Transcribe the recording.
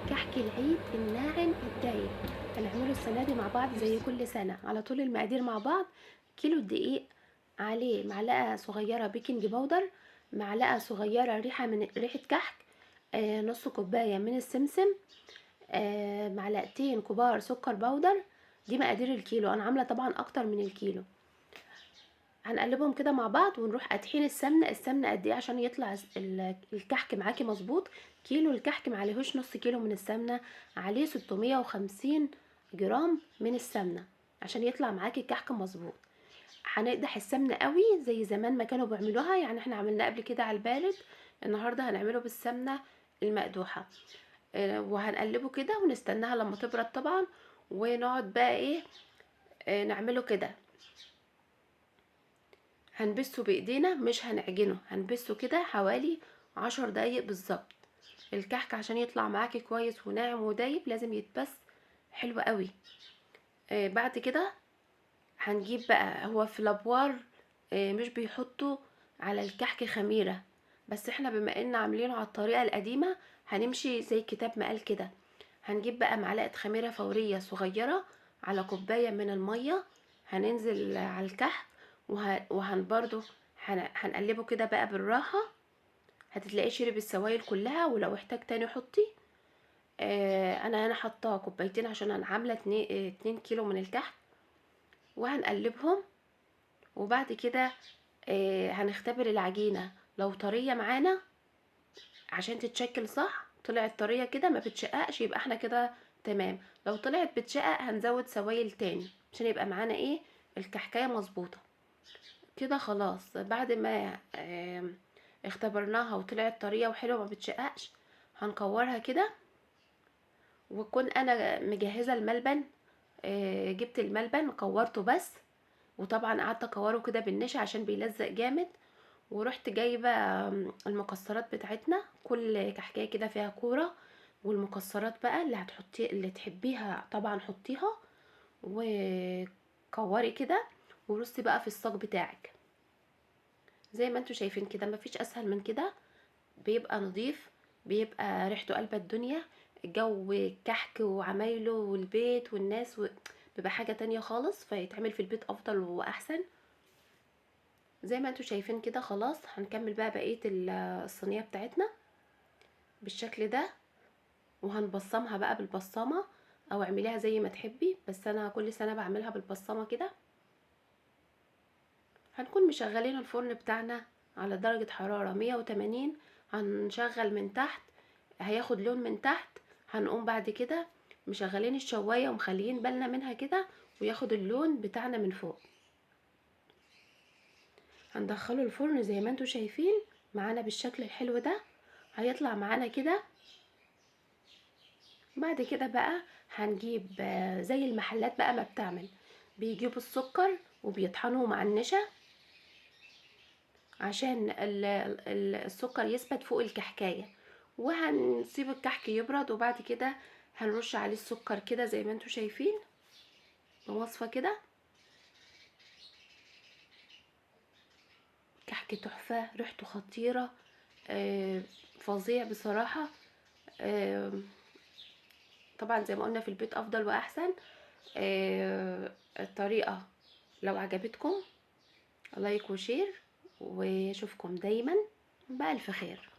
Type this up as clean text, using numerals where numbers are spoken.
كحك العيد الناعم الدايب. هنعمله السنة دي مع بعض زي كل سنة. على طول المقادير مع بعض: كيلو دقيق، عليه معلقة صغيرة بيكنج باودر، معلقة صغيرة ريحة كحك، نص كوباية من السمسم، معلقتين كبار سكر باودر. دي مقادير الكيلو، انا عاملة طبعا اكتر من الكيلو. هنقلبهم كده مع بعض ونروح قادحين السمنه قد ايه عشان يطلع الكحك معاكي مظبوط. كيلو الكحك معليهوش نص كيلو من السمنه، عليه 650 جرام من السمنه عشان يطلع معاكي الكحك مظبوط. هنقدح السمنه قوي زي زمان ما كانوا بيعملوها، يعني احنا عملناه قبل كده على البارد. النهارده هنعمله بالسمنه المقدوحه. وهنقلبه كده ونستناها لما تبرد طبعا، ونقعد بقى ايه، نعمله كده. هنبسه بايدينا مش هنعجنه، هنبسه كده حوالي 10 دقايق بالظبط. الكحك عشان يطلع معاكي كويس وناعم ودايب لازم يتبس حلو قوي. بعد كده هنجيب بقى، هو في الابوار مش بيحطوا على الكحك خميرة، بس احنا بما ان عاملينه على الطريقة القديمة هنمشي زي الكتاب ما قال كده. هنجيب بقى معلقة خميرة فورية صغيرة على كوباية من المية، هننزل على الكحك وهن برضو هنقلبه كده بقى بالراحة. هتلاقيه شرب السوائل كلها، ولو احتاج تاني حطي. انا هنا حاطه كوبايتين عشان انا عامله 2 كيلو من الكحك. وهنقلبهم، وبعد كده هنختبر العجينه لو طريه معانا عشان تتشكل صح. طلعت طريه كده ما بتشققش يبقى احنا كده تمام. لو طلعت بتشقق هنزود سوائل تاني عشان يبقى معانا ايه، الكحكايه مظبوطه كده. خلاص بعد ما اختبرناها وطلعت طريه وحلوه ما بتشققش، هنكورها كده. وكون انا مجهزه الملبن، جبت الملبن كورته بس، وطبعا قعدت اكوره كده بالنشا عشان بيلزق جامد. ورحت جايبه المكسرات بتاعتنا، كل كحكايه كده فيها كوره. والمكسرات بقى اللي هتحطي اللي تحبيها طبعا حطيها، وكوري كده ورصي بقى في الصاج بتاعك زي ما انتوا شايفين كده. مفيش اسهل من كده، بيبقى نظيف، بيبقى ريحته قلبة الدنيا. جو كحك وعمايله والبيت والناس بيبقى حاجة تانية خالص، فيتعمل في البيت افضل واحسن زي ما انتوا شايفين كده. خلاص هنكمل بقى بقية الصينية بتاعتنا بالشكل ده، وهنبصمها بقى بالبصامة او اعمليها زي ما تحبي، بس انا كل سنة بعملها بالبصامة كده. هنكون مشغلين الفرن بتاعنا على درجة حرارة 180. هنشغل من تحت، هياخد لون من تحت. هنقوم بعد كده مشغلين الشواية ومخليين بالنا منها كده، وياخد اللون بتاعنا من فوق. هندخله الفرن زي ما انتوا شايفين معانا بالشكل الحلو ده، هيطلع معانا كده. بعد كده بقى هنجيب زي المحلات بقى ما بتعمل، بيجيبوا السكر وبيطحنوه مع النشا عشان السكر يثبت فوق الكحكاية. وهنسيب الكحك يبرد، وبعد كده هنرش عليه السكر كده زي ما انتوا شايفين بمصفى كده. كحك تحفة، ريحته خطيرة، فظيع بصراحة. آه، طبعا زي ما قلنا في البيت افضل واحسن. الطريقة لو عجبتكم لايك وشير، واشوفكم دايما بألف خير.